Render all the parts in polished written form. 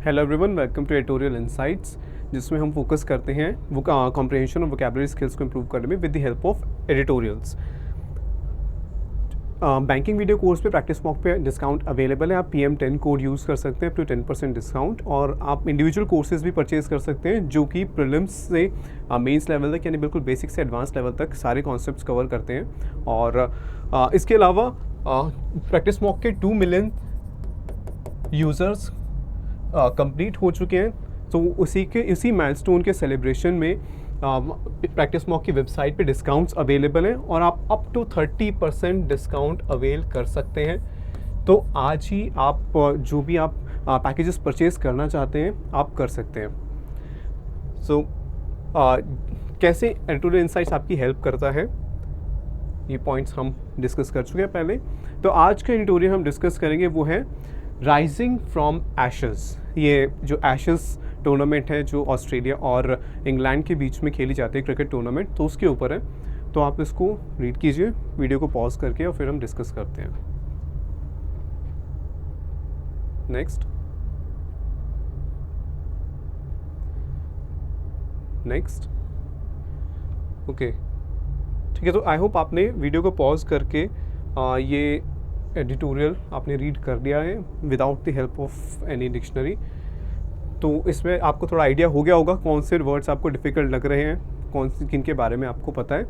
Hello everyone, welcome to editorial insights, जिसमें हम focus करते हैं वो कॉम्प्रिहेंशन और वोकैबुलरी स्किल्स को इम्प्रूव करने में with the help of editorials. Banking video course पे प्रैक्टिस मॉक पे डिस्काउंट अवेलेबल है। आप PM10 कोड यूज़ कर सकते हैं अप टू 10% डिस्काउंट, और आप इंडिविजुअल कोर्सेज भी परचेज कर सकते हैं जो कि प्रीलिम्स से मेंस लेवल तक, यानी बिल्कुल बेसिक से एडवांस लेवल तक सारे कॉन्सेप्ट्स कवर करते हैं। और इसके अलावा प्रैक्टिस मॉक के 2 मिलियन यूज़र्स कंप्लीट हो चुके हैं। तो इसी माइलस्टोन के सेलिब्रेशन में प्रैक्टिस मॉक की वेबसाइट पे डिस्काउंट्स अवेलेबल हैं और आप अप टू 30% डिस्काउंट अवेल कर सकते हैं। तो आज ही आप जो भी आप पैकेजेस परचेज करना चाहते हैं आप कर सकते हैं। सो कैसे एडिटोरियल इनसाइट्स आपकी हेल्प करता है, ये पॉइंट्स हम डिस्कस कर चुके हैं पहले। तो आज का एडिटोरियल हम डिस्कस करेंगे वो है राइजिंग फ्रॉम एशेस। ये जो एशेस टूर्नामेंट है जो ऑस्ट्रेलिया और इंग्लैंड के बीच में खेली जाती है क्रिकेट टूर्नामेंट, तो उसके ऊपर है। तो आप इसको रीड कीजिए वीडियो को पॉज करके और फिर हम डिस्कस करते हैं। नेक्स्ट ओके, ठीक है। तो आई होप आपने वीडियो को पॉज करके ये एडिटोरियल आपने रीड कर लिया है without the help of any dictionary. तो इसमें आपको थोड़ा आइडिया हो गया होगा कौन से वर्ड्स आपको डिफ़िकल्ट लग रहे हैं, कौन से किन के बारे में आपको पता है।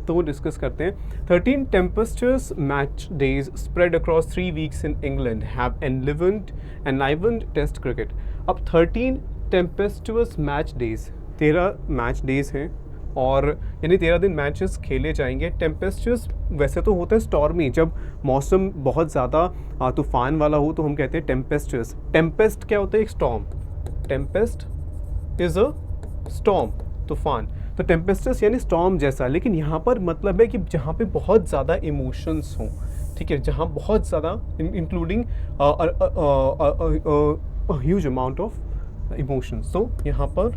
तो वो डिस्कस करते हैं। 13 tempestuous match days spread across 3 weeks in England have enlivened test cricket. अब 13 tempestuous match days, 13 match days हैं और यानी 13 दिन मैचेस खेले जाएंगे। टेम्पेस्चुअस वैसे तो होता है स्टॉर्मी, जब मौसम बहुत ज़्यादा तूफान वाला हो तो हम कहते हैं टेम्पेस्चुअस। टेम्पेस्ट क्या होता है? एक storm. Tempest is a storm, तूफान। तो टेम्पेस्टस यानी स्टॉर्म जैसा, लेकिन यहाँ पर मतलब है कि जहाँ पे बहुत ज़्यादा इमोशंस हों, ठीक है, जहाँ बहुत ज़्यादा including huge amount of emotions. तो यहाँ पर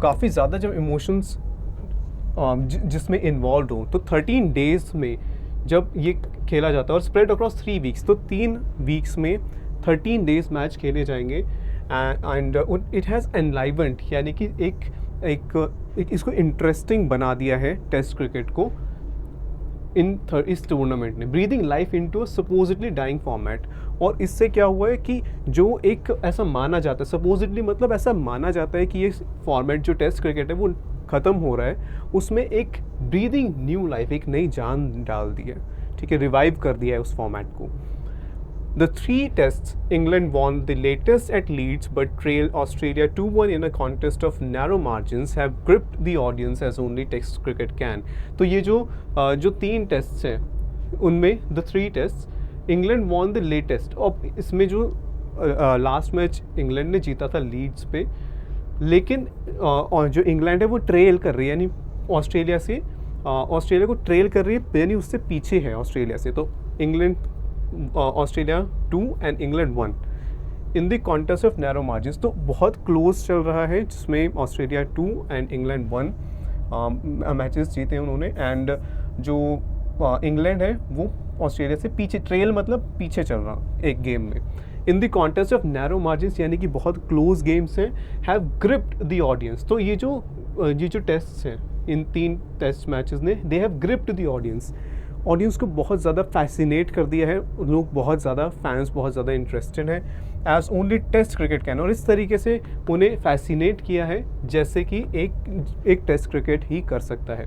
काफ़ी ज़्यादा जब इमोशंस जिसमें इन्वॉल्व हो, तो 13 डेज में जब ये खेला जाता है और स्प्रेड अक्रॉस 3 वीक्स, तो 3 वीक्स में 13 डेज मैच खेले जाएंगे। एंड इट हैज़ एनलाइवेंड, यानी कि एक इसको इंटरेस्टिंग बना दिया है टेस्ट क्रिकेट को इस टूर्नामेंट ने, breathing life into a supposedly dying format. और इससे क्या हुआ है कि जो एक ऐसा माना जाता है, सपोजिटली मतलब ऐसा माना जाता है कि ये फॉर्मेट जो टेस्ट क्रिकेट है वो ख़त्म हो रहा है, उसमें एक ब्रीदिंग न्यू लाइफ, एक नई जान डाल दी है, ठीक है, रिवाइव कर दिया है उस फॉर्मेट को। The 3 tests, England won the latest at Leeds but trailed Australia 2-1 in a contest of narrow margins, have gripped the audience as only Test cricket can. तो ये जो 3 टेस्ट्स हैं उनमें the 3 tests, England won the latest। और इसमें जो last match England ने जीता था लीड्स पे, लेकिन और जो इंग्लैंड है वो ट्रेल कर रही है, यानी ऑस्ट्रेलिया से, ऑस्ट्रेलिया को ट्रेल कर रही है, यानी उससे पीछे है ऑस्ट्रेलिया से। तो England Australia 2 and England 1 in the contest of narrow margins. तो बहुत क्लोज चल रहा है, जिसमें ऑस्ट्रेलिया 2 एंड इंग्लैंड 1 मैचेस जीते हैं उन्होंने। एंड जो इंग्लैंड है वो ऑस्ट्रेलिया से पीछे, ट्रेल मतलब पीछे चल रहा एक गेम में। In the contest of narrow margins यानी कि बहुत क्लोज गेम्स हैं, हैव ग्रिप्ड द ऑडियंस। तो ये जो टेस्ट्स हैं इन 3 टेस्ट मैचेस ने, they have gripped the audience को बहुत ज़्यादा फैसिनेट कर दिया है। लोग बहुत ज़्यादा, फैंस बहुत ज़्यादा इंटरेस्टेड हैं as only test cricket can, और इस तरीके से उन्हें फैसिनेट किया है जैसे कि एक टेस्ट क्रिकेट ही कर सकता है।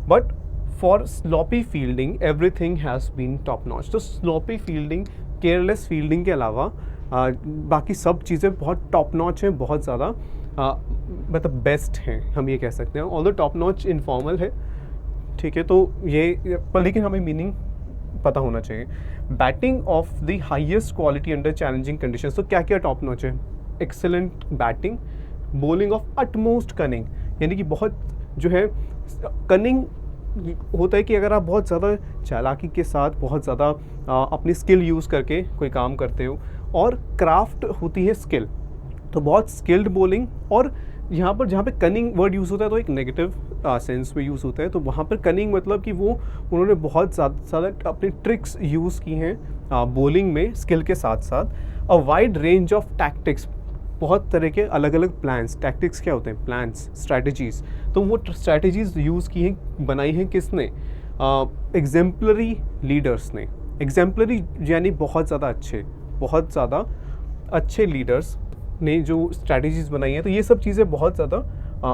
But for sloppy fielding everything has been top notch. तो स्लॉपी फील्डिंग, केयरलेस फील्डिंग के अलावा बाकी सब चीज़ें बहुत टॉप नॉच हैं, बहुत ज़्यादा मतलब बेस्ट हैं, हम ये कह सकते हैं। ऑल्दो टॉप नॉच इनफॉर्मल है, ठीक है, तो ये पर लेकिन हमें मीनिंग पता होना चाहिए। Batting of the highest quality under challenging conditions. तो क्या क्या टॉप नॉच है? Excellent batting, bowling of utmost cunning, यानी कि बहुत जो है कनिंग होता है कि अगर आप बहुत ज़्यादा चालाकी के साथ बहुत ज़्यादा अपनी स्किल यूज़ करके कोई काम करते हो, और क्राफ्ट होती है स्किल, तो बहुत स्किल्ड बॉलिंग और यहाँ पर जहाँ पे कनिंग वर्ड यूज़ होता है तो एक नेगेटिव सेंस में यूज़ होता है, तो वहाँ पर कनिंग मतलब कि वो उन्होंने बहुत ज़्यादा अपनी ट्रिक्स यूज़ की हैं बॉलिंग में स्किल के साथ साथ। A wide range of tactics, बहुत तरह के अलग अलग प्लान्स, टैक्टिक्स क्या होते हैं, प्लान्स, स्ट्रैटेजीज़, तो वो स्ट्रैटेजीज़ यूज़ की हैं, बनाई हैं किसने, एग्जेम्पलरी लीडर्स ने। एग्जेम्पलरी यानी बहुत ज़्यादा अच्छे लीडर्स ने जो स्ट्रैटेजीज़ बनाई हैं, तो ये सब चीज़ें बहुत ज़्यादा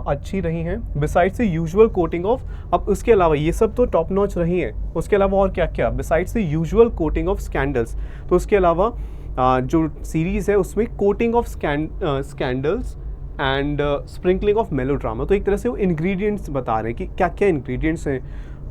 अच्छी रही हैं। Besides the usual coating of, अब उसके अलावा ये सब तो टॉप नॉच रही हैं, उसके अलावा और क्या क्या, besides the usual coating of scandals, तो उसके अलावा जो सीरीज़ है उसमें coating of scandals and sprinkling of melodrama, तो एक तरह से वो इंग्रेडिएंट्स बता रहे हैं कि क्या क्या इंग्रेडिएंट्स हैं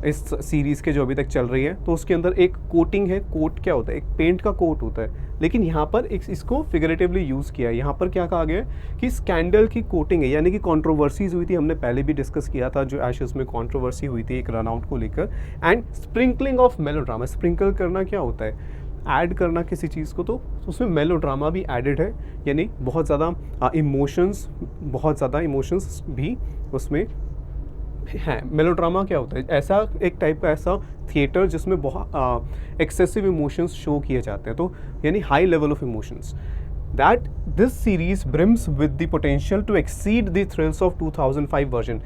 इस सीरीज़ के जो अभी तक चल रही है। तो उसके अंदर एक कोटिंग है, कोट क्या होता है, एक पेंट का कोट होता है, लेकिन यहाँ पर एक इसको फिगरेटिवली यूज़ किया है। यहाँ पर क्या कहा गया है कि स्कैंडल की कोटिंग है, यानी कि कंट्रोवर्सीज हुई थी, हमने पहले भी डिस्कस किया था जो एशेस में कंट्रोवर्सी हुई थी एक रनआउट को लेकर। And sprinkling of melodrama, sprinkle करना क्या होता है, ऐड करना किसी चीज़ को, तो उसमें मेलोड्रामा भी एडेड है, यानी बहुत ज़्यादा इमोशंस भी उसमें है। मेलोड्रामा क्या होता है, ऐसा एक टाइप का ऐसा थिएटर जिसमें बहुत एक्सेसिव इमोशंस शो किए जाते हैं, तो यानी high level of emotions. That this series brims with the potential to exceed the thrills of 2005 version,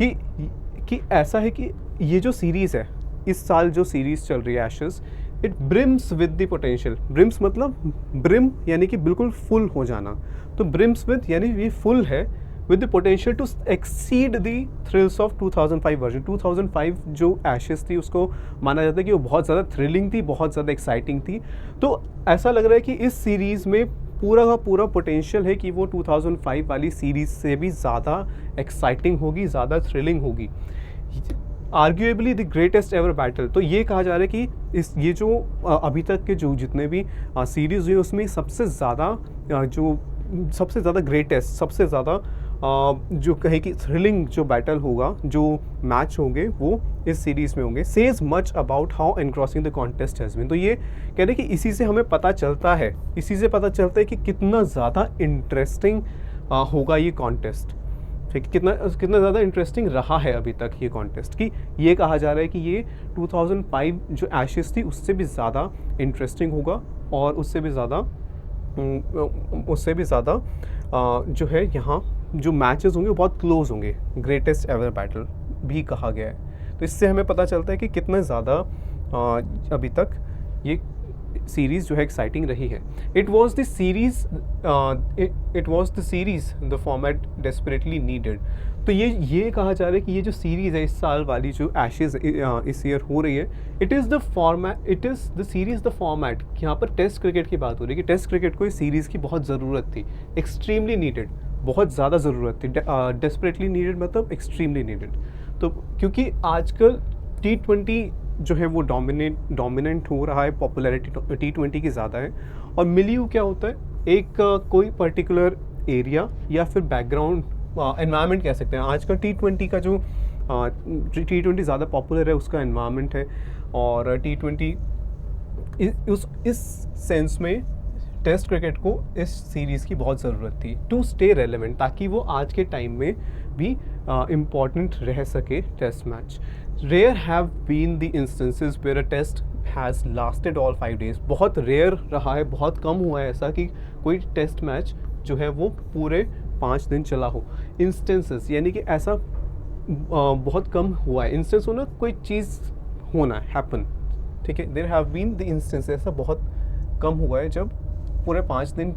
कि ऐसा है कि ये जो सीरीज़ है, इस साल जो सीरीज़ चल रही है ashes, it brims with the potential. Brims मतलब ब्रिम यानी कि बिल्कुल फुल हो जाना, तो ब्रिम्स विद यानी ये फुल है with the potential to exceed the thrills of 2005 version. 2005 जो एशेस थी उसको माना जाता है कि वो बहुत ज़्यादा थ्रिलिंग थी, बहुत ज़्यादा एक्साइटिंग थी, तो ऐसा लग रहा है कि इस सीरीज़ में पूरा का पूरा पोटेंशियल है कि वो 2005 वाली सीरीज़ से भी ज़्यादा एक्साइटिंग होगी, ज़्यादा थ्रिलिंग होगी। Arguably the greatest ever battle, तो ये कहा जा रहा है कि ये जो अभी तक के जो जितने भी सीरीज़ हुई उसमें सबसे ज़्यादा ग्रेटेस्ट, सबसे ज़्यादा जो कहे कि थ्रिलिंग जो बैटल होगा, जो मैच होंगे वो इस सीरीज़ में होंगे। Says much about how engrossing the contest has been, तो ये कह रहे कि इसी से हमें पता चलता है, कि कितना ज़्यादा इंटरेस्टिंग होगा ये कॉन्टेस्ट, ठीक, कितना ज़्यादा इंटरेस्टिंग रहा है अभी तक ये कॉन्टेस्ट, कि ये कहा जा रहा है कि ये 2005 जो एशेस थी उससे भी ज़्यादा इंटरेस्टिंग होगा, और उससे भी ज़्यादा जो है यहाँ जो मैचेस होंगे वो बहुत क्लोज होंगे, ग्रेटेस्ट एवर बैटल भी कहा गया है। तो इससे हमें पता चलता है कि कितना ज़्यादा अभी तक ये सीरीज़ जो है एक्साइटिंग रही है। It was the series the format desperately needed, तो ये कहा जा रहा है कि ये जो सीरीज़ है इस साल वाली जो एशेज़ इस ईयर हो रही है, it is the series the format. यहाँ पर टेस्ट क्रिकेट की बात हो रही है कि टेस्ट क्रिकेट को इस सीरीज़ की बहुत ज़रूरत थी, एक्सट्रीमली नीडेड, बहुत ज़्यादा ज़रूरत थी। डेस्परेटली नीडेड मतलब एक्सट्रीमली नीडेड, तो क्योंकि आजकल T20 जो है वो डोमिनेंट हो रहा है, पॉपुलैरिटी T20 की ज़्यादा है, और मिलियू क्या होता है, एक कोई पर्टिकुलर एरिया या फिर बैकग्राउंड एनवायरनमेंट कह सकते हैं। आजकल T20 का जो T20 ज़्यादा पॉपुलर है उसका एनवायरनमेंट है, और T20 इस सेंस में टेस्ट क्रिकेट को इस सीरीज़ की बहुत ज़रूरत थी टू स्टे रेलेवेंट, ताकि वो आज के टाइम में भी इम्पॉर्टेंट रह सके test match. Rare have been the instances where a test has lasted all 5 days, बहुत रेयर रहा है, बहुत कम हुआ है ऐसा कि कोई टेस्ट मैच जो है वो पूरे 5 दिन चला हो। इंस्टेंसेस यानी कि ऐसा बहुत कम हुआ है, इंस्टेंस होना कोई चीज़ होना, हैपन, ठीक है, there have been the instance, ऐसा बहुत कम हुआ है जब पूरे 5 दिन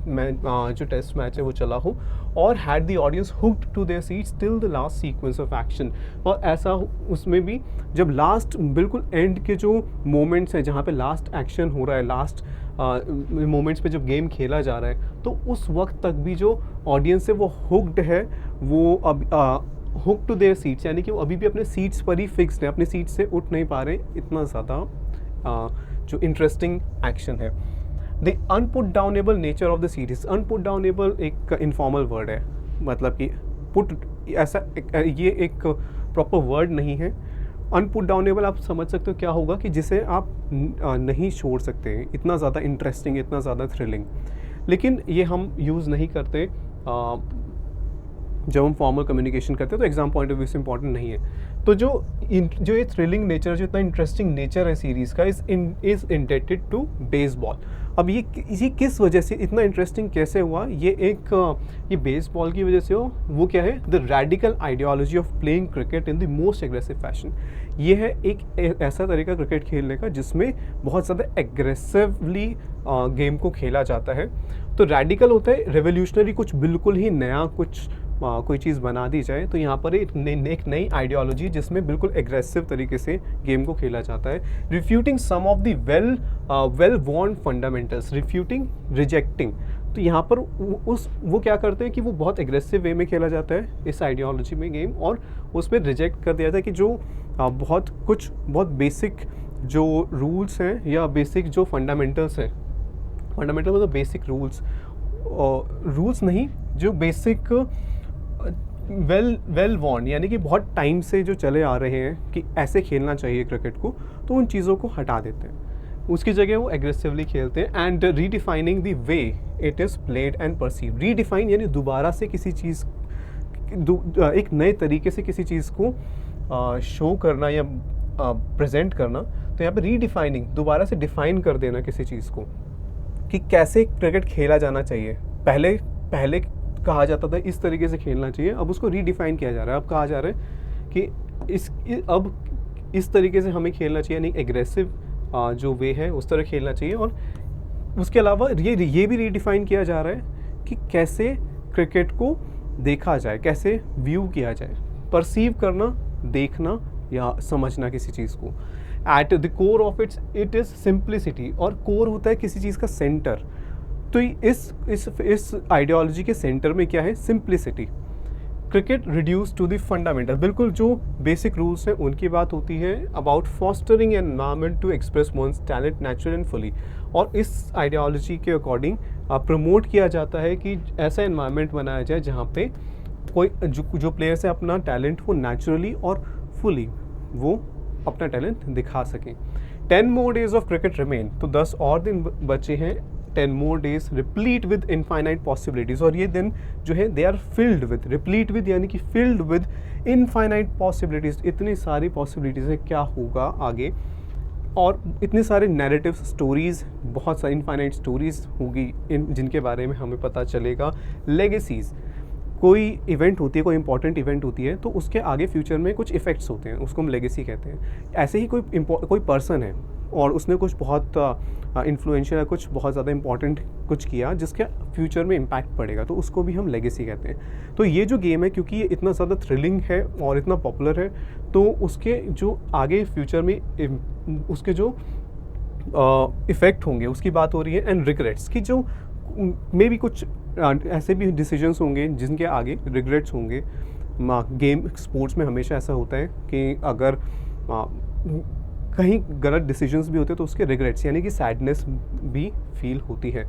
जो टेस्ट मैच है वो चला हो, और had the audience hooked to their seats till the last sequence of action, और ऐसा उसमें भी जब लास्ट बिल्कुल एंड के जो मोमेंट्स हैं जहाँ पे लास्ट एक्शन हो रहा है, लास्ट मोमेंट्स पे जब गेम खेला जा रहा है, तो उस वक्त तक भी जो ऑडियंस है वो हुक्ड है, वो अब हुक टू देयर सीट्स, यानी कि वो अभी भी अपने सीट्स पर ही फिक्स्ड है, अपने सीट से उठ नहीं पा रहे, इतना ज़्यादा जो इंटरेस्टिंग एक्शन है। The unputdownable nature of the series, unputdownable एक इनफॉर्मल वर्ड है, मतलब कि पुट ऐसा ये एक प्रॉपर वर्ड नहीं है। अनपुट डाउनेबल आप समझ सकते हो क्या होगा, कि जिसे आप नहीं छोड़ सकते, इतना ज़्यादा इंटरेस्टिंग, इतना ज़्यादा थ्रिलिंग, लेकिन ये हम यूज़ नहीं करते जब हम फॉर्मल कम्युनिकेशन करते हैं तो एग्जाम पॉइंट ऑफ व्यू से इंपॉर्टेंट नहीं है। तो जो ये थ्रिलिंग नेचर, जो इतना इंटरेस्टिंग नेचर है सीरीज़ का, इज़ इंडेटेड टू बेसबॉल। अब ये किस वजह से इतना इंटरेस्टिंग कैसे हुआ, ये बेसबॉल की वजह से हो। वो क्या है, the radical ideology of playing cricket in the most aggressive fashion. ये है एक ऐसा तरीका क्रिकेट खेलने का जिसमें बहुत ज़्यादा एग्रेसिवली गेम को खेला जाता है। तो रेडिकल होता है रेवोल्यूशनरी, कुछ बिल्कुल ही नया, कुछ कोई चीज़ बना दी जाए। तो यहाँ पर एक नई आइडियोलॉजी जिसमें बिल्कुल एग्रेसिव तरीके से गेम को खेला जाता है। Refuting some of the well worn fundamentals, refuting, rejecting. तो यहाँ पर वो क्या करते हैं कि वो बहुत एग्रेसिव वे में खेला जाता है इस आइडियोलॉजी में गेम, और उसमें रिजेक्ट कर दिया जाता है कि जो बहुत बेसिक जो रूल्स हैं या बेसिक जो फंडामेंटल्स हैं, फंडामेंटल मतलब बेसिक रूल्स नहीं, जो बेसिक वेल वॉर्न यानी कि बहुत टाइम से जो चले आ रहे हैं कि ऐसे खेलना चाहिए क्रिकेट को, तो उन चीज़ों को हटा देते हैं। उसकी जगह वो एग्रेसिवली खेलते हैं। And redefining the way it is played and perceive. Redefine यानी दोबारा से किसी चीज़, एक नए तरीके से किसी चीज़ को शो करना या प्रेजेंट करना। तो यहाँ पे रीडिफाइनिंग, दोबारा से डिफाइन कर देना किसी चीज़ को कि कैसे क्रिकेट खेला जाना चाहिए। पहले कहा जाता था इस तरीके से खेलना चाहिए, अब उसको रीडिफाइन किया जा रहा है। अब कहा जा रहा है कि अब इस तरीके से हमें खेलना चाहिए, यानी एग्रेसिव जो वे है उस तरह खेलना चाहिए। और उसके अलावा ये भी रीडिफाइन किया जा रहा है कि कैसे क्रिकेट को देखा जाए, कैसे व्यू किया जाए, परसीव करना, देखना या समझना किसी चीज़ को। At the core of it is simplicity, और कोर होता है किसी चीज़ का सेंटर। तो इस आइडियोलॉजी के सेंटर में क्या है, simplicity. Cricket reduce to the fundamental, बिल्कुल जो बेसिक रूल्स हैं उनकी बात होती है। About fostering an environment to express one's talent natural and fully. और इस आइडियोलॉजी के अकॉर्डिंग प्रमोट किया जाता है कि ऐसा एनवायरनमेंट बनाया जाए जहाँ पे कोई जो प्लेयर्स है अपना टैलेंट वो नेचुरली और फुली वो अपना टैलेंट दिखा सकें। 10 more days of cricket remain, तो 10 और दिन बचे हैं। 10 more days replete with infinite possibilities, और ये दिन जो है they are filled with, replete with यानी कि filled with infinite possibilities, इतनी सारी possibilities है क्या होगा आगे, और इतने सारे नैरेटिव स्टोरीज़, बहुत सारी इनफाइनाइट स्टोरीज़ होगी जिनके बारे में हमें पता चलेगा। लेगेसीज़, कोई इवेंट होती है, कोई इंपॉर्टेंट इवेंट होती है तो उसके आगे फ्यूचर में कुछ इफ़ेक्ट्स होते हैं, उसको हम लेगेसी कहते हैं। ऐसे ही कोई पर्सन है और उसने कुछ बहुत इन्फ्लुएंशियल, कुछ बहुत ज़्यादा इंपॉर्टेंट कुछ किया जिसके फ्यूचर में इम्पैक्ट पड़ेगा, तो उसको भी हम लेगेसी कहते हैं। तो ये जो गेम है, क्योंकि ये इतना ज़्यादा थ्रिलिंग है और इतना पॉपुलर है, तो उसके जो आगे फ्यूचर में उसके जो इफ़ेक्ट होंगे उसकी बात हो रही है। एंड रिग्रेट्स की, जो मे भी कुछ ऐसे भी डिसीजंस होंगे जिनके आगे रिग्रेट्स होंगे। गेम स्पोर्ट्स में हमेशा ऐसा होता है कि अगर कहीं गलत डिसीजंस भी होते हैं तो उसके रिग्रेट्स यानी कि सैडनेस भी फील होती है।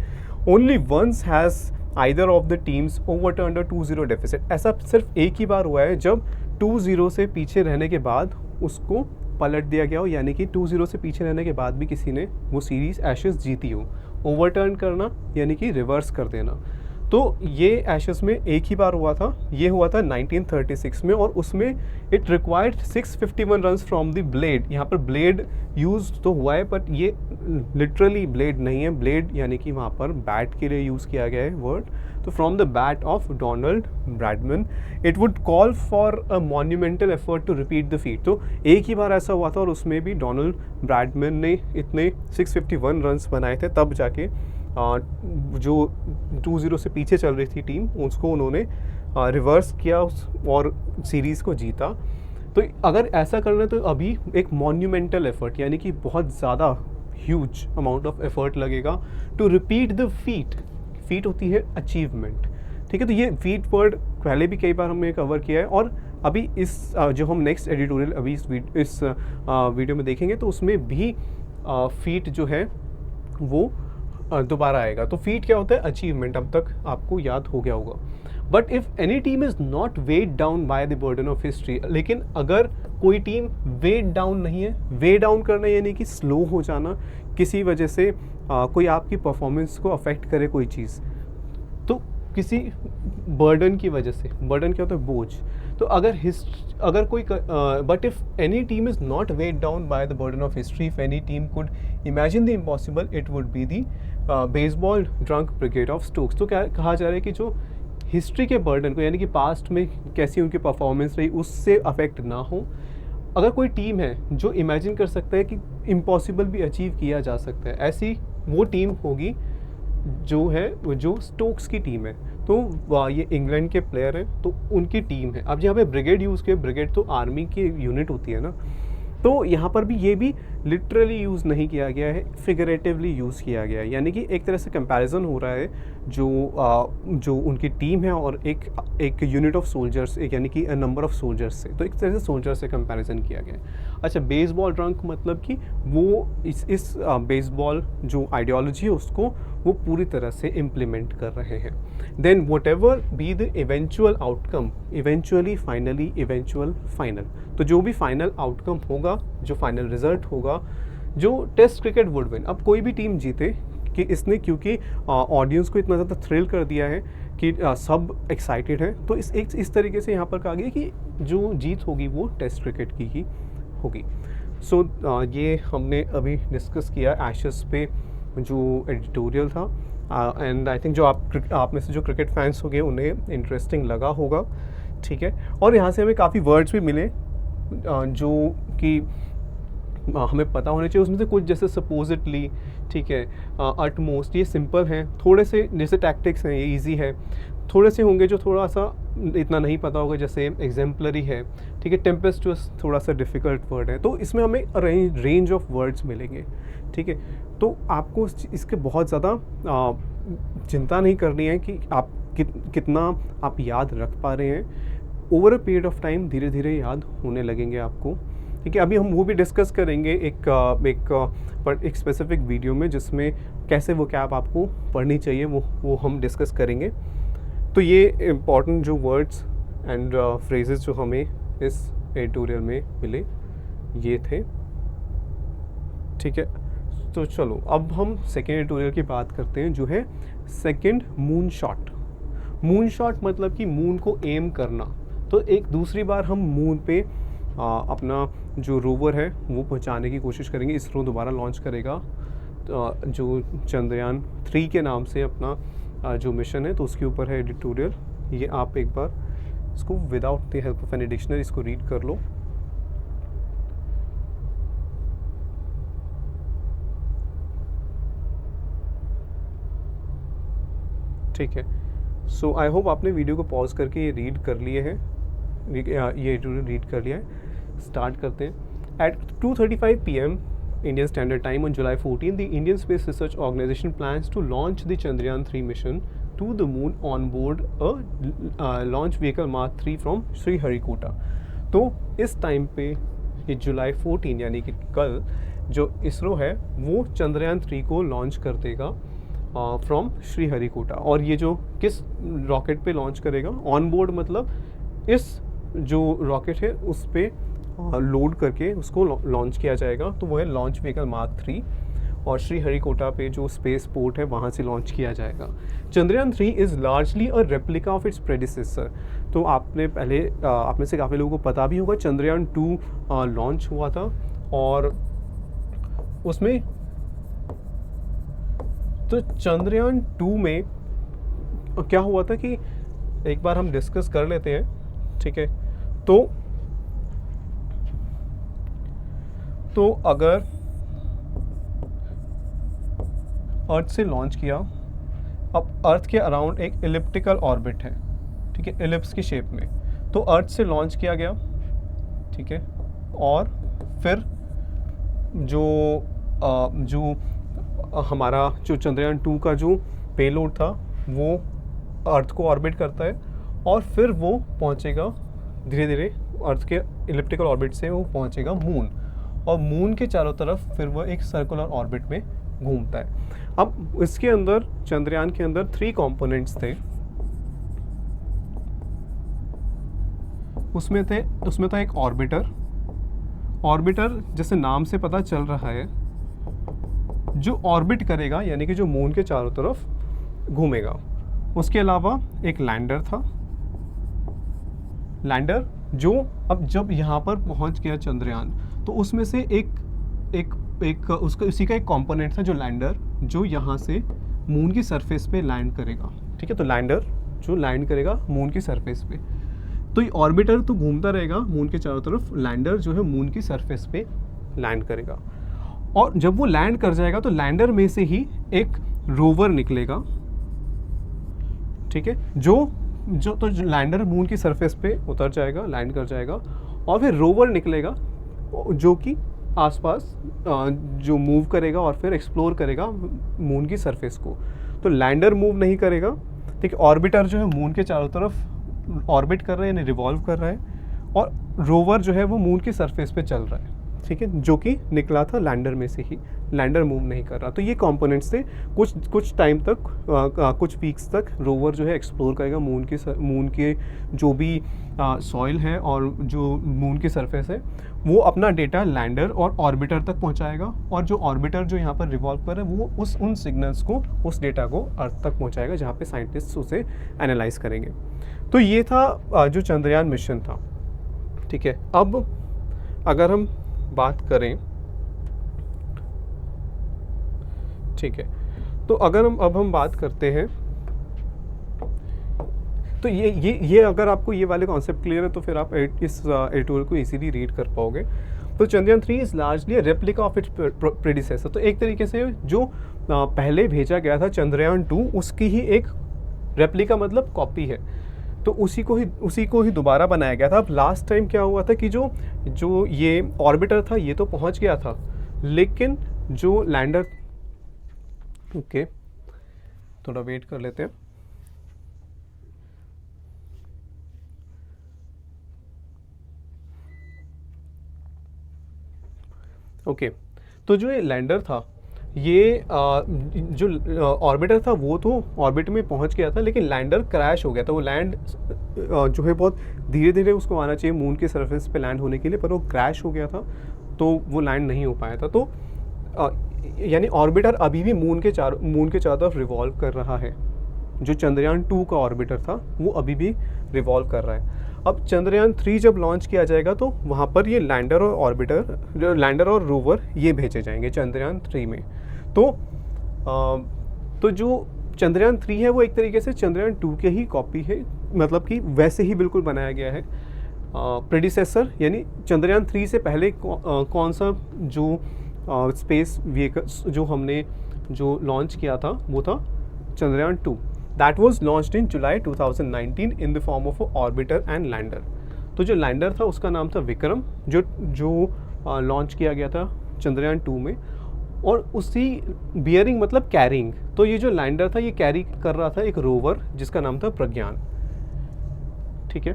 Only once has either of the teams overturned a 2-0 deficit. ऐसा सिर्फ एक ही बार हुआ है जब 2-0 से पीछे रहने के बाद उसको पलट दिया गया हो, यानी कि 2-0 से पीछे रहने के बाद भी किसी ने वो सीरीज़ एशेज़ जीती हो। ओवरटर्न करना यानी कि रिवर्स कर देना। तो ये एशेस में एक ही बार हुआ था, ये हुआ था 1936 में, और उसमें it required 651 runs from the blade. यहाँ पर ब्लेड यूज़ तो हुआ है बट ये लिटरली ब्लेड नहीं है। ब्लेड यानी कि वहाँ पर बैट के लिए यूज़ किया गया है वर्ड। तो from the bat of Donald Bradman it would call for a monumental effort to repeat the feat. तो एक ही बार ऐसा हुआ था और उसमें भी डोनाल्ड ब्रैडमैन ने इतने 651 रन्स बनाए थे, तब जाके जो 2-0 से पीछे चल रही थी टीम उसको उन्होंने रिवर्स किया और सीरीज़ को जीता। तो अगर ऐसा करना है तो अभी एक मॉन्यूमेंटल एफर्ट यानी कि बहुत ज़्यादा ह्यूज अमाउंट ऑफ एफर्ट लगेगा to repeat the feat. Feat होती है अचीवमेंट, ठीक है। तो ये फीट वर्ड पहले भी कई बार हमने कवर किया है, और अभी इस जो हम नेक्स्ट एडिटोरियल अभी इस वीडियो में देखेंगे तो उसमें भी फीट जो है वो दोबारा आएगा। तो फीट क्या होता है, अचीवमेंट, अब तक आपको याद हो गया होगा। But if any team is not weighed down by the burden of history, लेकिन अगर कोई टीम वेड डाउन नहीं है, वे डाउन करना यानी कि स्लो हो जाना, किसी वजह से कोई आपकी परफॉर्मेंस को अफेक्ट करे कोई चीज़, तो किसी बर्डन की वजह से, बर्डन क्या होता है, बोझ, तो अगर कोई but if any team is not weighed down by the burden of history, if any team could imagine the impossible, it would be the Bazball drunk brigade of Stokes. तो क्या कहा जा रहा है कि जो हिस्ट्री के बर्डन को, यानी कि पास्ट में कैसी उनकी परफॉर्मेंस रही, उससे अफेक्ट ना हो, अगर कोई टीम है जो इमेजिन कर सकता है कि इम्पॉसिबल भी अचीव किया जा सकता है, ऐसी वो टीम होगी जो स्टोक्स की टीम है। तो ये इंग्लैंड के प्लेयर हैं, तो उनकी टीम है। अब यहाँ पे ब्रिगेड यूज़ किया, ब्रिगेड तो आर्मी की यूनिट होती है ना, तो यहाँ पर भी ये भी लिटरली यूज़ नहीं किया गया है, फिगरेटिवली यूज़ किया गया है, यानी कि एक तरह से कंपैरिजन हो रहा है जो उनकी टीम है और एक यूनिट ऑफ सोल्जर्स, एक यानी कि नंबर ऑफ सोल्जर्स से, तो एक तरह से सोल्जर से कंपैरिजन किया गया है। अच्छा, बेसबॉल ड्रंक मतलब कि वो इस बेसबॉल जो आइडियोलॉजी है उसको वो पूरी तरह से इम्प्लीमेंट कर रहे हैं। Then whatever be the eventual outcome, eventually, finally, eventual, final, तो जो भी फाइनल आउटकम होगा, जो फाइनल रिजल्ट होगा, जो टेस्ट क्रिकेट वुड विन। अब कोई भी टीम जीते कि इसने, क्योंकि ऑडियंस को इतना ज़्यादा थ्रिल कर दिया है कि सब एक्साइटेड हैं, तो इस तरीके से यहाँ पर कहा गया कि जो जीत होगी वो टेस्ट क्रिकेट की ही होगी। सो ये हमने अभी डिस्कस किया एशेस पे जो एडिटोरियल था, एंड आई थिंक जो आप में से जो क्रिकेट फैंस हो गए उन्हें इंटरेस्टिंग लगा होगा, ठीक है। और यहाँ से हमें काफ़ी वर्ड्स भी मिले जो कि हमें पता होने चाहिए। उसमें से कुछ जैसे सपोजिटली, ठीक है, अटमोस्ट, ये सिंपल हैं, थोड़े से जैसे टैक्टिक्स हैं ये इजी है, थोड़े से होंगे जो थोड़ा सा इतना नहीं पता होगा, जैसे एग्जाम्पलरी है, ठीक है, टेम्पेस्टुअस थोड़ा सा डिफ़िकल्ट वर्ड है। तो इसमें हमें रेंज ऑफ वर्ड्स मिलेंगे, ठीक है। तो आपको इसके बहुत ज़्यादा चिंता नहीं करनी है कि आप कितना आप याद रख पा रहे हैं। Over a period of time धीरे धीरे याद होने लगेंगे आपको, ठीक है। अभी हम वो भी डिस्कस करेंगे एक स्पेसिफिक वीडियो में, जिसमें कैसे वो कैप आपको पढ़नी चाहिए वो हम डिस्कस करेंगे। तो ये इम्पॉर्टेंट जो वर्ड्स एंड फ्रेजेस जो हमें इस एडिटोरियल में मिले ये थे, ठीक है। तो चलो अब हम सेकेंड एडिटोरियल की बात करते हैं, जो है second moon shot. Moon shot मतलब कि मून को एम करना। तो एक दूसरी बार हम मून पे अपना जो रोवर है वो पहुंचाने की कोशिश करेंगे। इसरो दोबारा लॉन्च करेगा जो चंद्रयान 3 के नाम से अपना जो मिशन है, तो उसके ऊपर है एडिटोरियल। ये आप एक बार इसको without the help of any dictionary इसको रीड कर लो। ठीक है, सो आई होप आपने वीडियो को पॉज करके ये रीड कर लिए हैं, ये रीड कर लिया है। स्टार्ट करते हैं। At 2:35 PM Indian Standard Time on July 14, the Indian Space Research Organization plans to launch the Chandrayaan 3 mission to the moon on board a launch vehicle Mark 3 from Sriharikota। तो इस time पे ये जुलाई 14 यानी कि कल जो इसरो है वो चंद्रयान 3 को लॉन्च कर देगा फ्रॉम श्रीहरिकोटा। और ये जो किस रॉकेट पे लॉन्च करेगा, ऑन बोर्ड मतलब इस जो रॉकेट है उस पे लोड करके उसको लॉन्च किया जाएगा। तो वो है लॉन्च व्हीकल मार्क 3 और श्रीहरिकोटा पे जो स्पेस पोर्ट है वहाँ से लॉन्च किया जाएगा। Chandrayaan 3 is largely a replica of its predecessor. तो आपने पहले आप में से काफ़ी लोगों को पता भी होगा चंद्रयान 2 लॉन्च हुआ था और उसमें तो चंद्रयान 2 में क्या हुआ था कि एक बार हम डिस्कस कर लेते हैं, ठीक है। तो अगर अर्थ से लॉन्च किया, अब अर्थ के अराउंड एक एलिप्टिकल ऑर्बिट है, ठीक है, एलिप्स की शेप में। तो अर्थ से लॉन्च किया गया, ठीक है, और फिर जो हमारा जो चंद्रयान 2 का जो पेलोड था वो अर्थ को ऑर्बिट करता है और फिर वो पहुंचेगा धीरे धीरे अर्थ के एलिप्टिकल ऑर्बिट से वो पहुंचेगा मून, और मून के चारों तरफ फिर वो एक सर्कुलर ऑर्बिट में घूमता है। अब इसके अंदर चंद्रयान के अंदर 3 कंपोनेंट्स थे। उसमें था एक ऑर्बिटर जैसे नाम से पता चल रहा है जो ऑर्बिट करेगा, यानी कि जो मून के चारों तरफ घूमेगा। उसके अलावा एक लैंडर था, लैंडर जो अब जब यहाँ पर पहुँच गया चंद्रयान, तो उसमें से एक उसका उसी का एक कंपोनेंट था जो लैंडर, जो यहाँ से मून की सरफेस पे लैंड करेगा। ठीक है, तो लैंडर जो लैंड करेगा मून की सरफेस पे, तो ये ऑर्बिटर तो घूमता रहेगा मून के चारों तरफ, लैंडर जो है मून की सरफेस पे लैंड करेगा। और जब वो लैंड कर जाएगा तो लैंडर में से ही एक रोवर निकलेगा। ठीक है, जो लैंडर मून की सरफेस पे उतर जाएगा, लैंड कर जाएगा, और फिर रोवर निकलेगा जो कि आसपास जो मूव करेगा और फिर एक्सप्लोर करेगा मून की सरफेस को। तो लैंडर मूव नहीं करेगा, ठीक है, ऑर्बिटर जो है मून के चारों तरफ ऑर्बिट कर रहा है यानी रिवॉल्व कर रहा है, और रोवर जो है वो मून की सरफेस पे चल रहा है। ठीक है, जो कि निकला था लैंडर में से ही, लैंडर मूव नहीं कर रहा। तो ये कंपोनेंट्स थे। कुछ टाइम तक, कुछ वीक्स तक रोवर जो है एक्सप्लोर करेगा मून के जो भी सॉइल है और जो मून की सरफेस है, वो अपना डेटा लैंडर और ऑर्बिटर तक पहुंचाएगा, और जो ऑर्बिटर जो यहाँ पर रिवॉल्व कर रहा है वो उन सिग्नल्स को, उस डेटा को अर्थ तक पहुँचाएगा, जहाँ पे साइंटिस्ट उसे एनालाइज करेंगे। तो ये था जो चंद्रयान मिशन था। ठीक है, अब अगर हम बात करें, ठीक है, तो अगर हम बात करते हैं, तो ये अगर आपको ये वाले कॉन्सेप्ट क्लियर है तो फिर आप इस एडिटोरियल को इजीली रीड कर पाओगे। तो Chandrayaan 3 is largely replica of its predecessor. तो एक तरीके से जो पहले भेजा गया था चंद्रयान 2, उसकी ही एक रेप्लिका मतलब कॉपी है, तो उसी को ही दोबारा बनाया गया था। अब लास्ट टाइम क्या हुआ था कि जो ये ऑर्बिटर था ये तो पहुंच गया था, लेकिन जो लैंडर, ओके थोड़ा वेट कर लेते हैं। ओके, तो जो ये लैंडर था, ये जो ऑर्बिटर था वो तो ऑर्बिट में पहुंच गया था, लेकिन लैंडर क्रैश हो गया था। वो लैंड जो है बहुत धीरे धीरे उसको आना चाहिए मून के सरफेस पे लैंड होने के लिए, पर वो क्रैश हो गया था, तो वो लैंड नहीं हो पाया था। तो यानी ऑर्बिटर अभी भी मून के चारों तरफ रिवॉल्व कर रहा है। जो चंद्रयान 2 का ऑर्बिटर था वो अभी भी रिवॉल्व कर रहा है। अब चंद्रयान 3 जब लॉन्च किया जाएगा तो वहाँ पर ये लैंडर और ऑर्बिटर, लैंडर और रोवर ये भेजे जाएंगे चंद्रयान 3 में। तो जो चंद्रयान 3 है वो एक तरीके से चंद्रयान 2 के ही कॉपी है, मतलब कि वैसे ही बिल्कुल बनाया गया है। प्रेडिसेसर यानी चंद्रयान 3 से पहले कौन सा जो स्पेस व्हीकल जो हमने जो लॉन्च किया था वो था Chandrayaan 2। That was launched in July 2019 in the form of orbiter and lander. तो जो लैंडर था उसका नाम था विक्रम, जो लॉन्च किया गया था चंद्रयान 2 में, और उसी बियरिंग मतलब कैरिंग। तो ये जो लैंडर था ये कैरी कर रहा था एक रोवर जिसका नाम था प्रज्ञान। ठीक है,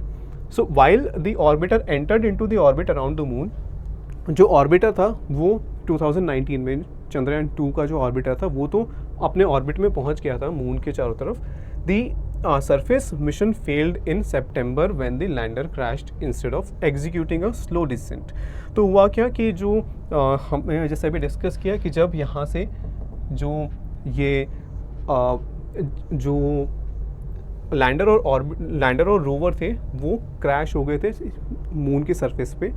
so while the orbiter entered into the orbit around the moon, जो ऑर्बिटर था वो 2019 में चंद्रयान 2 का जो ऑर्बिटर था वो तो अपने ऑर्बिट में पहुंच गया था मून के चारों तरफ। The surface mission failed in September when the lander crashed instead of executing a slow descent. तो हुआ क्या कि जो हमने जैसे अभी डिस्कस किया कि जब यहाँ से जो ये जो लैंडर और रोवर थे वो क्रैश हो गए थे मून की सरफेस पे,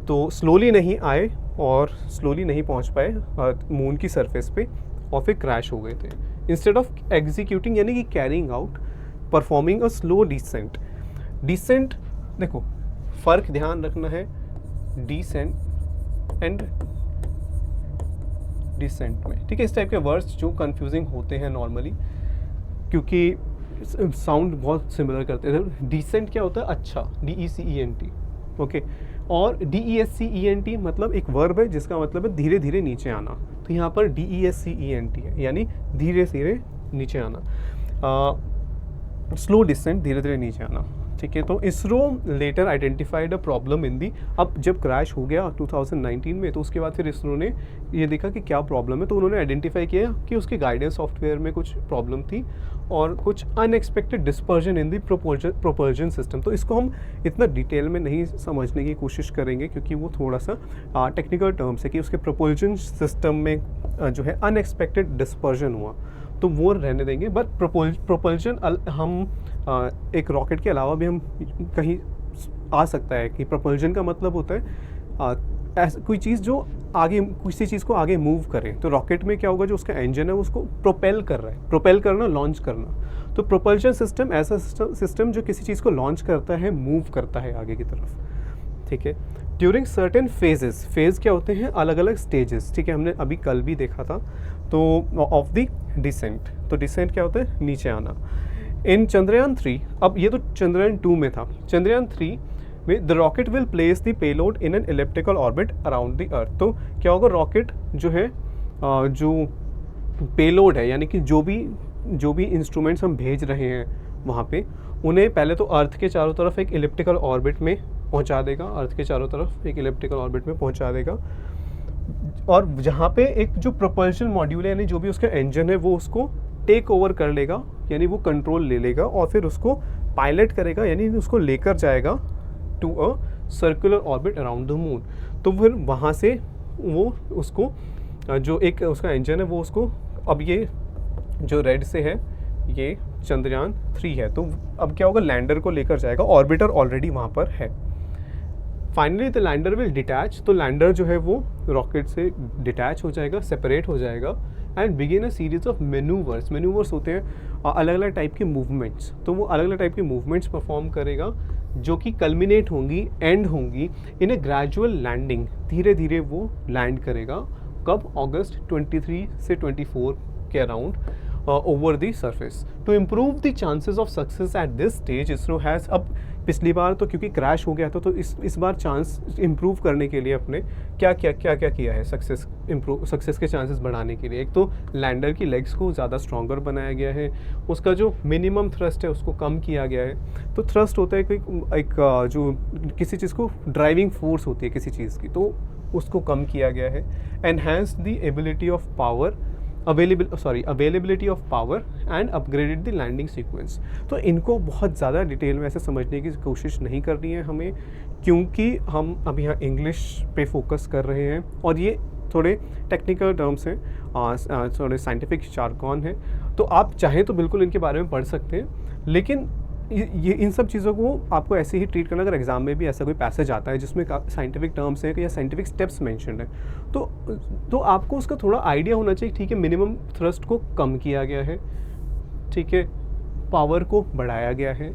तो स्लोली नहीं आए और स्लोली नहीं पहुंच पाए मून की सरफेस पे और फिर क्रैश हो गए थे। इंस्टेड ऑफ एग्जीक्यूटिंग यानी कि carrying out, performing a slow descent. Descent देखो फ़र्क ध्यान रखना है डिसेंट एंड डिसेंट में। ठीक है, इस टाइप के वर्ड्स जो कंफ्यूजिंग होते हैं नॉर्मली क्योंकि साउंड बहुत सिमिलर करते हैं। डिसेंट क्या होता है? अच्छा, DECENT, ओके। और DESCENT मतलब एक वर्ब है जिसका मतलब है धीरे धीरे नीचे आना, तो यहाँ पर DESCENT है यानी धीरे धीरे नीचे आना, स्लो डिसेंट, धीरे धीरे नीचे आना। ठीक है, तो ISRO later identified a problem in the, अब जब क्रैश हो गया 2019 में तो उसके बाद फिर इसरो ने ये देखा कि क्या प्रॉब्लम है, तो उन्होंने आइडेंटिफाई किया कि उसके गाइडेंस सॉफ्टवेयर में कुछ प्रॉब्लम थी और कुछ अनएक्सपेक्टेड डिस्पर्जन इन दी प्रोपल्जन सिस्टम। तो इसको हम इतना डिटेल में नहीं समझने की कोशिश करेंगे क्योंकि वो थोड़ा सा टेक्निकल टर्म्स है कि उसके प्रोपल्जन सिस्टम में जो है अनएक्सपेक्टेड डिस्पर्जन हुआ। तो वो रहने देंगे। बट प्रोपल्शन हम एक रॉकेट के अलावा भी हम कहीं आ सकता है कि प्रोपल्शन का मतलब होता है ऐसा कोई चीज़ जो आगे किसी चीज़ को आगे मूव करे। तो रॉकेट में क्या होगा, जो उसका इंजन है उसको प्रोपेल कर रहा है, प्रोपेल करना, लॉन्च करना। तो प्रोपल्शन सिस्टम ऐसा सिस्टम जो किसी चीज़ को लॉन्च करता है, मूव करता है आगे की तरफ, ठीक है। ड्यूरिंग सर्टेन फेज़ क्या होते हैं, अलग अलग स्टेजेस, ठीक है, हमने अभी कल भी देखा था। तो ऑफ द डिसेंट, तो डिसेंट क्या होता है, नीचे आना। इन चंद्रयान 3, अब ये तो चंद्रयान 2 में था, चंद्रयान 3 में the rocket will place the payload in an elliptical orbit around the earth. तो क्या होगा, रॉकेट जो है जो पेलोड है, यानी कि जो भी इंस्ट्रूमेंट्स हम भेज रहे हैं वहाँ पे, उन्हें पहले तो अर्थ के चारों तरफ एक इलिप्टिकल ऑर्बिट में पहुँचा देगा, अर्थ के चारों तरफ एक इलिप्टिकल ऑर्बिट में पहुँचा देगा। और जहाँ पे एक जो प्रोपल्शन मॉड्यूल है, यानी जो भी उसका इंजन है, वो उसको टेक ओवर कर लेगा, यानी वो कंट्रोल ले लेगा और फिर उसको पायलट करेगा, यानी उसको लेकर जाएगा to a circular orbit around the moon. तो फिर वहाँ से वो उसको जो एक उसका इंजन है वो उसको, अब ये जो रेड से है ये चंद्रयान 3 है, तो अब क्या होगा, लैंडर को लेकर जाएगा, ऑर्बिटर ऑलरेडी वहाँ पर है। Finally the lander will detach, तो लैंडर जो है वो रॉकेट से डिटैच हो जाएगा, सेपरेट हो जाएगा and begin a series of manoeuvres होते हैं अलग अलग टाइप के मूवमेंट्स। तो वो अलग अलग टाइप के मूवमेंट्स परफॉर्म करेगा जो कि कल्मिनेट होंगी, एंड होंगी इन ए ग्रेजुअल लैंडिंग, धीरे धीरे वो लैंड करेगा। कब, अगस्त 23 से 24 के around over the surface. To improve the chances of success at this stage, ISRO has, अब पिछली बार तो क्योंकि क्रैश हो गया था, तो इस बार चांस इम्प्रूव करने के लिए अपने क्या किया है, सक्सेस के चांसेस बढ़ाने के लिए। एक तो लैंडर की लेग्स को ज़्यादा स्ट्रॉन्गर बनाया गया है, उसका जो मिनिमम थ्रस्ट है उसको कम किया गया है। तो थ्रस्ट होता है कि एक जो किसी चीज़ को ड्राइविंग फोर्स होती है किसी चीज़ की, तो उसको कम किया गया है। Enhance the ability of power, availability of power and upgraded the landing sequence. तो इनको बहुत ज़्यादा डिटेल में ऐसे समझने की कोशिश नहीं करनी है हमें, क्योंकि हम अभी यहाँ इंग्लिश पे फोकस कर रहे हैं और ये थोड़े टेक्निकल टर्म्स हैं, थोड़े साइंटिफिक चार्गॉन है। तो आप चाहें तो बिल्कुल इनके बारे में पढ़ सकते हैं, लेकिन ये इन सब चीज़ों को आपको ऐसे ही ट्रीट करना। अगर एग्जाम में भी ऐसा कोई पैसेज आता है जिसमें साइंटिफिक टर्म्स हैं या साइंटिफिक स्टेप्स मेंशन्ड है, तो आपको उसका थोड़ा आइडिया होना चाहिए। ठीक है, मिनिमम थ्रस्ट को कम किया गया है, ठीक है, पावर को बढ़ाया गया है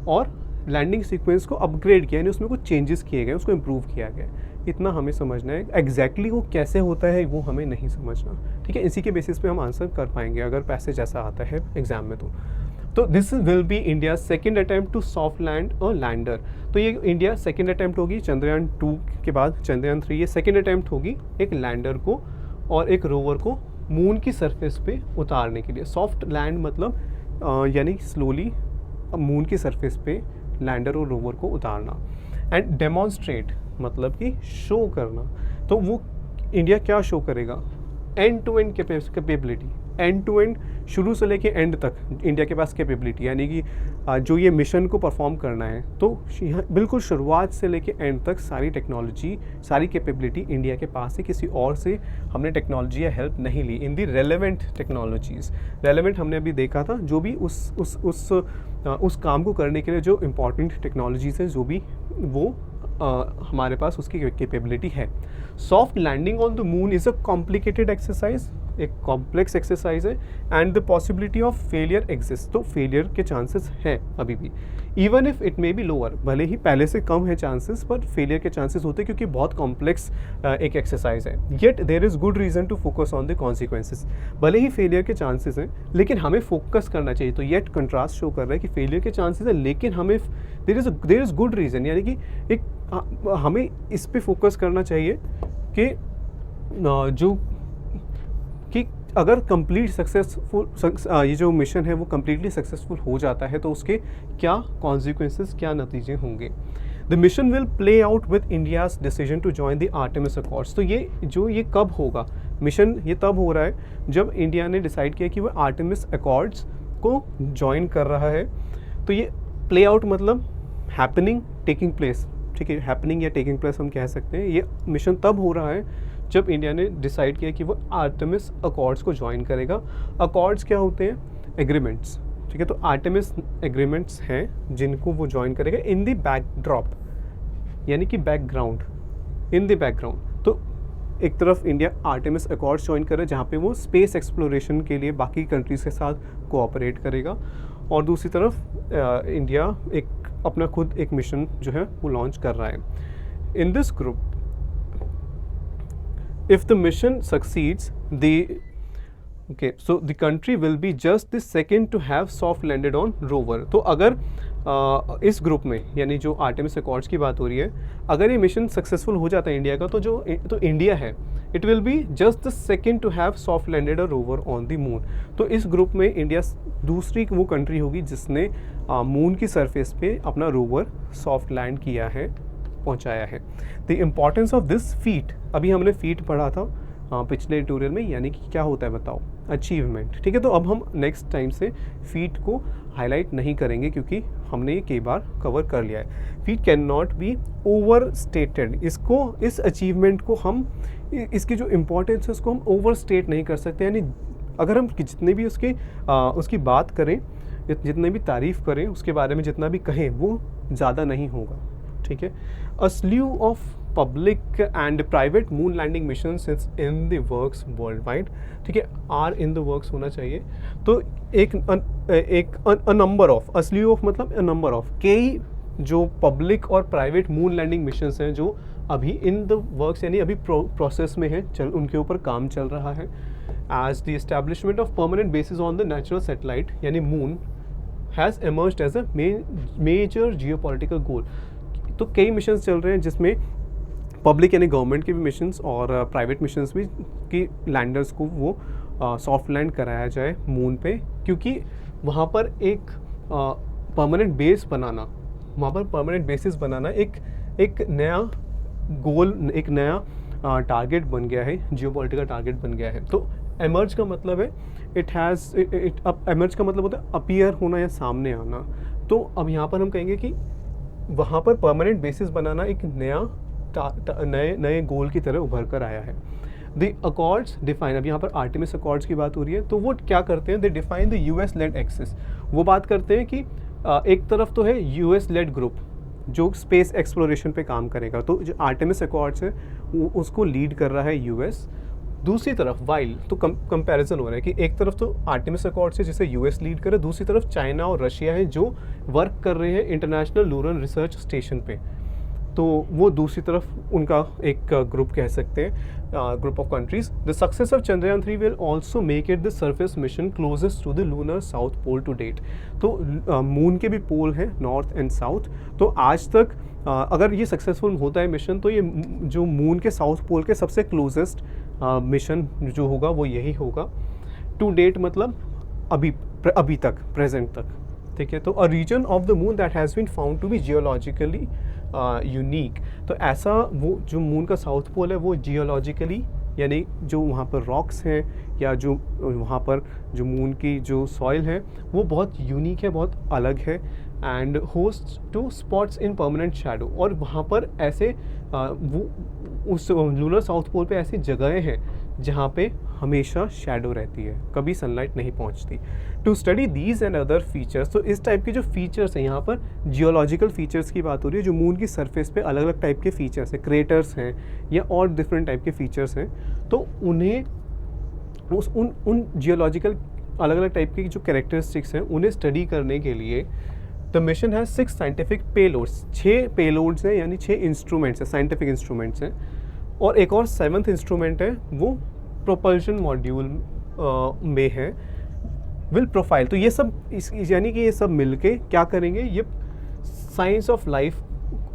और लैंडिंग सीक्वेंस को अपग्रेड किया, यानी उसमें कुछ चेंजेस किए गए, उसको इम्प्रूव किया गया। इतना हमें समझना है। एग्जैक्टली वो कैसे होता है वो हमें नहीं समझना, ठीक है। इसी के बेसिस पे हम आंसर कर पाएंगे अगर पैसेज ऐसा आता है एग्जाम में। तो this will be India second attempt to soft land a lander. तो ये इंडिया सेकेंड अटैम्प्ट होगी, चंद्रयान 2 के बाद चंद्रयान 3 ये सेकेंड अटैम्प्ट होगी एक लैंडर को और एक रोवर को मून की सरफेस पे उतारने के लिए। सॉफ्ट लैंड मतलब यानी स्लोली मून की सरफेस पे लैंडर और रोवर को उतारना। एंड डेमॉन्स्ट्रेट मतलब कि शो करना। तो वो इंडिया क्या शो करेगा, end to end capability, end to end, शुरू से लेके एंड तक इंडिया के पास कैपेबिलिटी, यानी कि जो ये मिशन को परफॉर्म करना है तो बिल्कुल शुरुआत से लेके एंड तक सारी टेक्नोलॉजी, सारी कैपेबिलिटी इंडिया के पास है। किसी और से हमने टेक्नोलॉजी या हेल्प नहीं ली। इन दी रेलेवेंट टेक्नोलॉजीज़, रेलेवेंट हमने अभी देखा था, जो भी उस काम को करने के लिए जो इम्पॉर्टेंट टेक्नोलॉजीज़ हैं, जो भी वो हमारे पास उसकी कैपेबिलिटी है। Soft landing on the moon is a complicated exercise, एक कॉम्प्लेक्स एक्सरसाइज है and the possibility of failure exist. तो फेलियर के चांसेस हैं अभी भी, even if it may be lower, भले ही पहले से कम है चांसेस, पर फेलियर के चांसेस होते हैं क्योंकि बहुत कॉम्प्लेक्स एक एक्सरसाइज है। Yet there is good reason to focus on the consequences. भले ही फेलियर के चांसेस हैं लेकिन हमें फोकस करना चाहिए। तो येट कंट्रास्ट शो कर रहा है कि फेलियर के चांसेस है लेकिन हमें देयर इज़ गुड रीज़न, यानी कि एक हमें इस पे फोकस करना चाहिए कि जो कि अगर कंप्लीट सक्सेसफुल ये जो मिशन है वो कम्प्लीटली सक्सेसफुल हो जाता है तो उसके क्या कॉन्सिक्वेंसेस, क्या नतीजे होंगे। The mission will play out with India's decision to join the Artemis accords. तो ये कब होगा मिशन, ये तब हो रहा है जब इंडिया ने डिसाइड किया कि वो आर्टेमिस अकॉर्ड्स को ज्वाइन कर रहा है। तो ये प्ले आउट मतलब हैपनिंग, टेकिंग प्लेस, ठीक है, हैपनिंग या टेकिंग प्लेस हम कह सकते हैं। ये मिशन तब हो रहा है जब इंडिया ने डिसाइड किया कि वो आर्टेमिस अकॉर्ड्स को ज्वाइन करेगा। अकॉर्ड्स क्या होते हैं? एग्रीमेंट्स, ठीक है। तो आर्टेमिस एग्रीमेंट्स हैं जिनको वो ज्वाइन करेगा इन द बैकड्रॉप, यानी कि बैकग्राउंड, इन द बैकग्राउंड। तो एक तरफ इंडिया आर्टेमिस अकॉर्ड्स ज्वाइन कर रहा है जहाँ पे वो स्पेस एक्सप्लोरेशन के लिए बाकी कंट्रीज़ के साथ कोऑपरेट करेगा, और दूसरी तरफ इंडिया एक अपना खुद एक मिशन जो है वो लॉन्च कर रहा है। In this group, if the mission succeeds okay, so the country will be just the second to have soft landed on rover. तो अगर इस ग्रुप में, यानी जो आर्टेमिस अकॉर्ड्स की बात हो रही है, अगर ये मिशन सक्सेसफुल हो जाता है इंडिया का, तो इंडिया है, it will be just the second to have soft landed a rover on the moon. तो इस ग्रुप में इंडिया दूसरी वो कंट्री होगी जिसने मून की सरफेस पे अपना रोवर सॉफ्ट लैंड किया है, पहुंचाया है। The importance of this feet, अभी हमने फीट पढ़ा था पिछले ट्यूटोरियल में, यानी कि क्या होता है बताओ? अचीवमेंट, ठीक है। तो अब हम नेक्स्ट टाइम से फीट को हाईलाइट नहीं करेंगे क्योंकि हमने ये कई बार कवर कर लिया है। Feet can not be over stated, इसको, इस अचीवमेंट को हम, इसकी जो इम्पोर्टेंस है उसको हम ओवर स्टेट नहीं कर सकते। यानी अगर हम जितने भी उसकी बात करें, जितने भी तारीफ़ करें, उसके बारे में जितना भी कहें, वो ज़्यादा नहीं होगा, ठीक है। A slew of public and private moon landing missions is in the works worldwide, ठीक है, आर इन द वर्क्स होना चाहिए। तो एक number of, a slew of मतलब अ नंबर ऑफ, कई जो पब्लिक और प्राइवेट मून लैंडिंग मिशंस हैं जो अभी इन द वर्क्स, यानी अभी प्रोसेस में है, उनके ऊपर काम चल रहा है। As the establishment of permanent basis on the natural satellite, यानी moon has emerged as a major geopolitical goal. तो कई मिशंस चल रहे हैं जिसमें पब्लिक यानी गवर्नमेंट के भी मिशंस और प्राइवेट मिशंस भी, कि लैंडर्स को वो सॉफ्ट लैंड कराया जाए मून पे, क्योंकि वहाँ पर एक परमानेंट बेस बनाना, वहाँ पर परमानेंट बेसिस बनाना एक नया गोल, एक नया टारगेट बन गया है, जियोपॉलिटिकल टारगेट बन गया है। तो एमर्ज का मतलब है एमर्ज का मतलब होता है अपीयर होना या सामने आना। तो अब यहाँ पर हम कहेंगे कि वहाँ पर परमानेंट बेसिस बनाना एक नए गोल की तरह उभर कर आया है। द अकॉर्ड्स डिफाइन, अब यहाँ पर आर्टेमिस अकॉर्ड्स की बात हो रही है, तो वो क्या करते हैं? दे define the US led axis. वो बात करते हैं कि एक तरफ तो है यूएस लेड ग्रुप जो स्पेस एक्सप्लोरेशन पे काम करेगा, तो जो आर्टेमिस अकॉर्ड्स है उसको लीड कर रहा है यूएस। दूसरी तरफ वाइल, तो कंपैरिजन हो रहा है कि एक तरफ तो आर्टेमिस अकॉर्ड्स है जिसे यूएस लीड करे, दूसरी तरफ चाइना और रशिया है जो वर्क कर रहे हैं इंटरनेशनल लूनर रिसर्च स्टेशन पे। तो वो दूसरी तरफ उनका एक ग्रुप कह सकते हैं, group of countries. The success of Chandrayaan 3 will also make it the surface mission closest to the lunar south pole to date. तो मून के भी पोल हैं, नॉर्थ एंड साउथ। तो आज तक अगर ये सक्सेसफुल होता है मिशन, तो ये जो मून के साउथ पोल के सबसे क्लोजेस्ट मिशन जो होगा वो यही होगा। टू डेट मतलब अभी तक, प्रेजेंट तक, ठीक है। तो a region of the moon that has been found to be geologically unique. तो ऐसा वो जो मून का साउथ पोल है वो जियोलॉजिकली, यानी जो वहाँ पर रॉक्स हैं या जो वहाँ पर जो मून की जो सॉइल है वो बहुत यूनिक है, बहुत अलग है। And host two spots in permanent shadow, और वहाँ पर ऐसे वो उस लूनर साउथ पोल पे ऐसी जगहें हैं जहाँ पे हमेशा शैडो रहती है, कभी सनलाइट नहीं पहुँचती। To study these and other features, तो इस टाइप के जो फीचर्स हैं, यहाँ पर जियोलॉजिकल फीचर्स की बात हो रही है, जो मून की सरफेस पे अलग अलग टाइप के फीचर्स हैं, क्रेटर्स हैं या और डिफरेंट टाइप के फीचर्स हैं, तो उन्हें उन जियोलॉजिकल अलग अलग टाइप की जो कैरेक्टरिस्टिक्स हैं उन्हें स्टडी करने के लिए the mission has 6 scientific payloads, 6 payloads हैं, यानी 6 इंस्ट्रूमेंट्स हैं, साइंटिफिक इंस्ट्रूमेंट्स हैं। और एक और 7th इंस्ट्रूमेंट है वो प्रोपल्शन मॉड्यूल में है, विल प्रोफाइल। तो ये सब यानी कि ये सब मिलके क्या करेंगे, ये science of life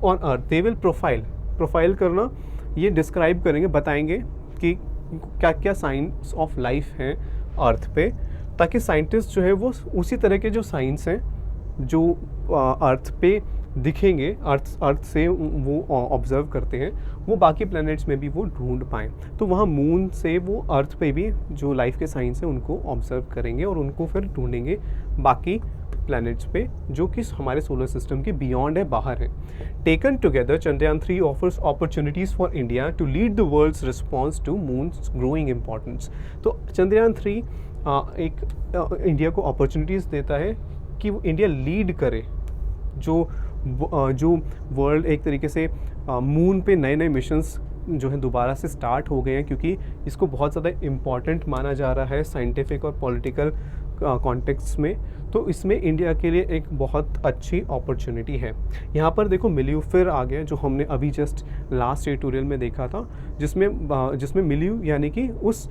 on earth, they will profile करना, ये डिस्क्राइब करेंगे, बताएंगे कि क्या क्या साइंस ऑफ लाइफ हैं अर्थ पे, ताकि साइंटिस्ट जो है वो उसी तरह के जो साइंस हैं जो अर्थ पे दिखेंगे, अर्थ से वो ऑब्जर्व करते हैं, वो बाकी प्लैनेट्स में भी वो ढूंढ पाएँ। तो वहाँ मून से वो अर्थ पे भी जो लाइफ के साइंस हैं उनको ऑब्जर्व करेंगे और उनको फिर ढूंढेंगे बाकी प्लैनेट्स पे जो कि हमारे सोलर सिस्टम के बियॉन्ड है, बाहर है। Taken together Chandrayaan 3 offers opportunities for India to lead the world's response to moon's growing importance. तो चंद्रयान 3 इंडिया को अपॉर्चुनिटीज़ देता है कि वो इंडिया लीड करे, जो वर्ल्ड एक तरीके से मून पे नए नए मिशंस जो है दोबारा से स्टार्ट हो गए हैं, क्योंकि इसको बहुत ज़्यादा इम्पॉर्टेंट माना जा रहा है साइंटिफिक और पॉलिटिकल कॉन्टेक्स्ट में। तो इसमें इंडिया के लिए एक बहुत अच्छी अपॉर्चुनिटी है। यहाँ पर देखो मिल्यू फिर आ गया, जो हमने अभी जस्ट लास्ट ट्यूटोरियल में देखा था, जिसमें मिल्यू यानी कि उस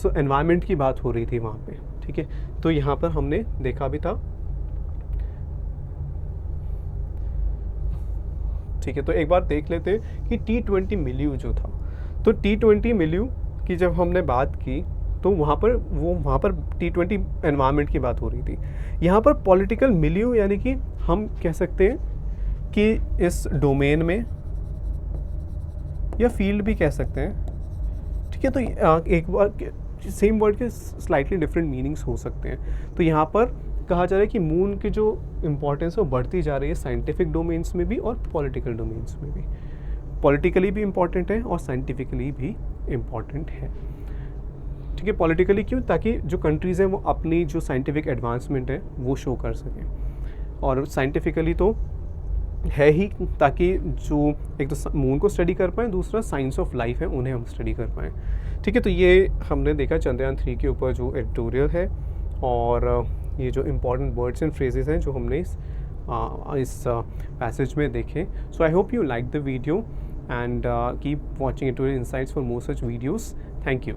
एनवायरनमेंट की बात हो रही थी वहाँ पे, ठीक है। तो यहाँ पर हमने देखा भी था, ठीक है। तो एक बार देख लेते हैं कि T20 मिल्यू जो था, तो T20 मिल्यू की जब हमने बात की तो वहाँ पर T20 एनवायरनमेंट की बात हो रही थी। यहाँ पर पॉलिटिकल मिल्यू यानी कि हम कह सकते हैं कि इस डोमेन में, या फील्ड भी कह सकते हैं, ठीक है। तो एक बार सेम वर्ड के स्लाइटली डिफरेंट मीनिंग्स हो सकते हैं। तो यहाँ पर कहा जा रहा है कि मून की जो इम्पोर्टेंस है वो बढ़ती जा रही है साइंटिफिक डोमेन्स में भी और पॉलिटिकल डोमेन्स में भी। पॉलिटिकली भी इम्पॉर्टेंट है और साइंटिफिकली भी इम्पॉर्टेंट है, ठीक है। पॉलिटिकली क्यों? ताकि जो कंट्रीज़ हैं वो अपनी जो साइंटिफिक एडवांसमेंट है वो शो कर सकें, और साइंटिफिकली तो है ही, ताकि जो एक तो मून को स्टडी कर पाएँ, दूसरा साइंस ऑफ लाइफ है उन्हें हम स्टडी कर पाएँ, ठीक है। तो ये हमने देखा चंद्रयान 3 के ऊपर जो एडिटोरियल है, और ये जो इम्पॉर्टेंट वर्ड्स एंड फ्रेजेस हैं जो हमने इस पैसेज में देखे। So I hope you like the video and keep watching editorial insights for more such videos. Thank you.